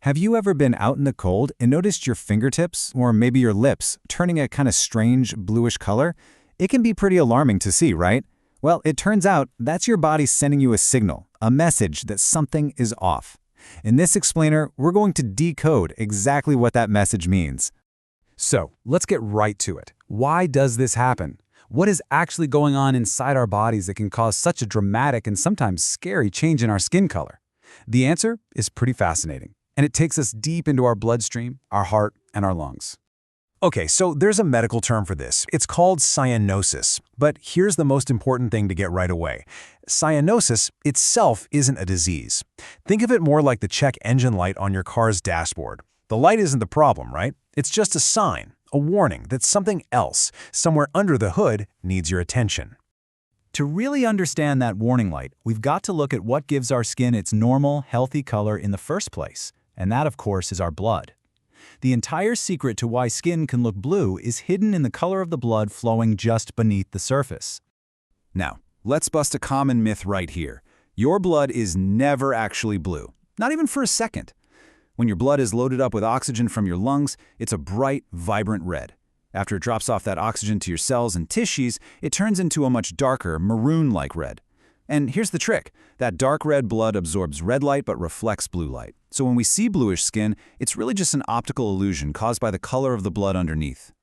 Have you ever been out in the cold and noticed your fingertips, or maybe your lips, turning a kind of strange bluish color? It can be pretty alarming to see, right? Well, it turns out that's your body sending you a signal, a message that something is off. In this explainer, we're going to decode exactly what that message means. So, let's get right to it. Why does this happen? What is actually going on inside our bodies that can cause such a dramatic and sometimes scary change in our skin color? The answer is pretty fascinating, and it takes us deep into our bloodstream, our heart, and our lungs. Okay, so there's a medical term for this. It's called cyanosis. But here's the most important thing to get right away. Cyanosis itself isn't a disease. Think of it more like the check engine light on your car's dashboard. The light isn't the problem, right? It's just a sign, a warning that something else, somewhere under the hood, needs your attention. To really understand that warning light, we've got to look at what gives our skin its normal, healthy color in the first place. And that, of course, is our blood. The entire secret to why skin can look blue is hidden in the color of the blood flowing just beneath the surface. Now, let's bust a common myth right here. Your blood is never actually blue, not even for a second. When your blood is loaded up with oxygen from your lungs, it's a bright, vibrant red. After it drops off that oxygen to your cells and tissues, it turns into a much darker, maroon-like red. And here's the trick. That dark red blood absorbs red light but reflects blue light. So when we see bluish skin, it's really just an optical illusion caused by the color of the blood underneath.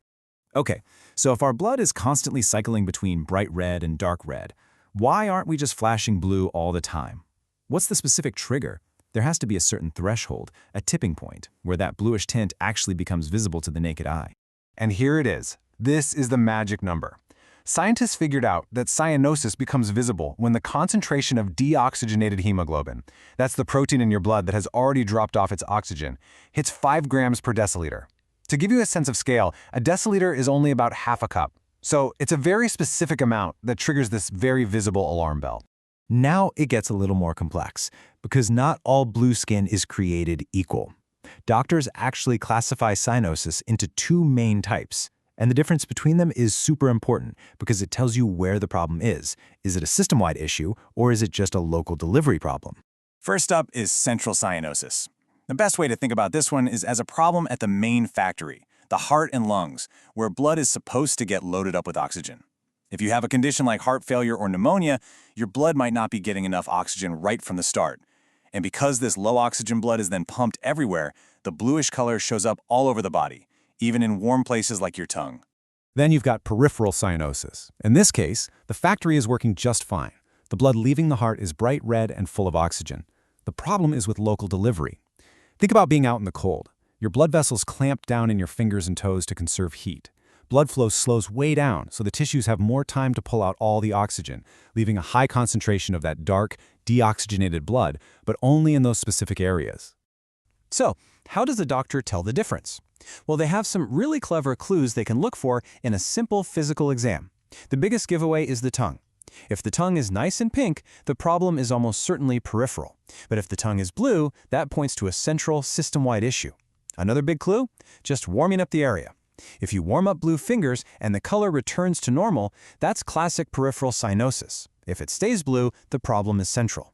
Okay, so if our blood is constantly cycling between bright red and dark red, why aren't we just flashing blue all the time? What's the specific trigger? There has to be a certain threshold, a tipping point, where that bluish tint actually becomes visible to the naked eye. And here it is. This is the magic number. Scientists figured out that cyanosis becomes visible when the concentration of deoxygenated hemoglobin, that's the protein in your blood that has already dropped off its oxygen, hits 5 grams per deciliter. To give you a sense of scale, a deciliter is only about half a cup. So it's a very specific amount that triggers this very visible alarm bell. Now it gets a little more complex, because not all blue skin is created equal. Doctors actually classify cyanosis into 2 main types. And the difference between them is super important because it tells you where the problem is. Is it a system-wide issue, or is it just a local delivery problem? First up is central cyanosis. The best way to think about this one is as a problem at the main factory, the heart and lungs, where blood is supposed to get loaded up with oxygen. If you have a condition like heart failure or pneumonia, your blood might not be getting enough oxygen right from the start. And because this low oxygen blood is then pumped everywhere, the bluish color shows up all over the body, even in warm places like your tongue. Then you've got peripheral cyanosis. In this case, the factory is working just fine. The blood leaving the heart is bright red and full of oxygen. The problem is with local delivery. Think about being out in the cold. Your blood vessels clamp down in your fingers and toes to conserve heat. Blood flow slows way down, so the tissues have more time to pull out all the oxygen, leaving a high concentration of that dark, deoxygenated blood, but only in those specific areas. So, how does a doctor tell the difference? Well, they have some really clever clues they can look for in a simple physical exam. The biggest giveaway is the tongue. If the tongue is nice and pink, the problem is almost certainly peripheral. But if the tongue is blue, that points to a central, system-wide issue. Another big clue? Just warming up the area. If you warm up blue fingers and the color returns to normal, that's classic peripheral cyanosis. If it stays blue, the problem is central.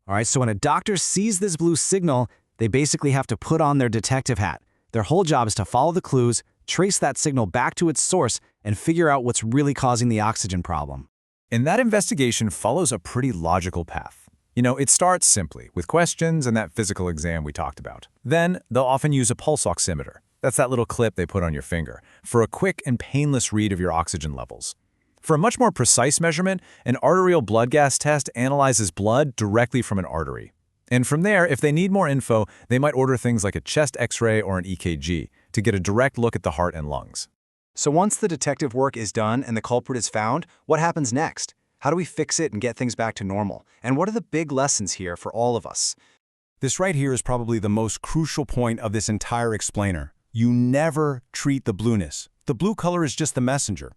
All right, so when a doctor sees this blue signal, they basically have to put on their detective hat. Their whole job is to follow the clues, trace that signal back to its source, and figure out what's really causing the oxygen problem. And that investigation follows a pretty logical path. It starts simply with questions and that physical exam we talked about. Then they'll often use a pulse oximeter. That's that little clip they put on your finger for a quick and painless read of your oxygen levels. For a much more precise measurement, an arterial blood gas test analyzes blood directly from an artery. And from there, if they need more info, they might order things like a chest X-ray or an EKG to get a direct look at the heart and lungs. So once the detective work is done and the culprit is found, what happens next? How do we fix it and get things back to normal? And what are the big lessons here for all of us? This right here is probably the most crucial point of this entire explainer. You never treat the blueness. The blue color is just the messenger.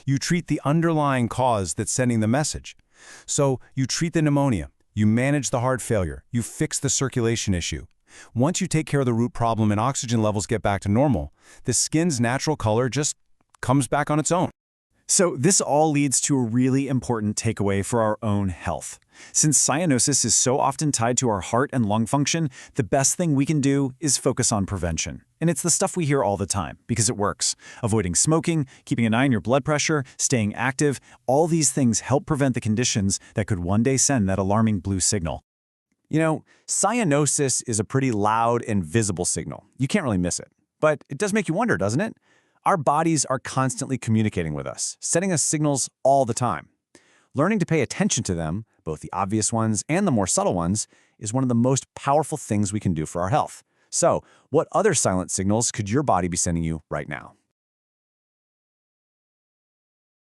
You treat the underlying cause that's sending the message. So you treat the pneumonia. You manage the heart failure. You fix the circulation issue. Once you take care of the root problem and oxygen levels get back to normal, the skin's natural color just comes back on its own. So this all leads to a really important takeaway for our own health. Since cyanosis is so often tied to our heart and lung function, the best thing we can do is focus on prevention. And it's the stuff we hear all the time, because it works. Avoiding smoking, keeping an eye on your blood pressure, staying active, all these things help prevent the conditions that could one day send that alarming blue signal. You know, cyanosis is a pretty loud and visible signal. You can't really miss it. But it does make you wonder, doesn't it? Our bodies are constantly communicating with us, sending us signals all the time. Learning to pay attention to them, both the obvious ones and the more subtle ones, is one of the most powerful things we can do for our health. So, what other silent signals could your body be sending you right now?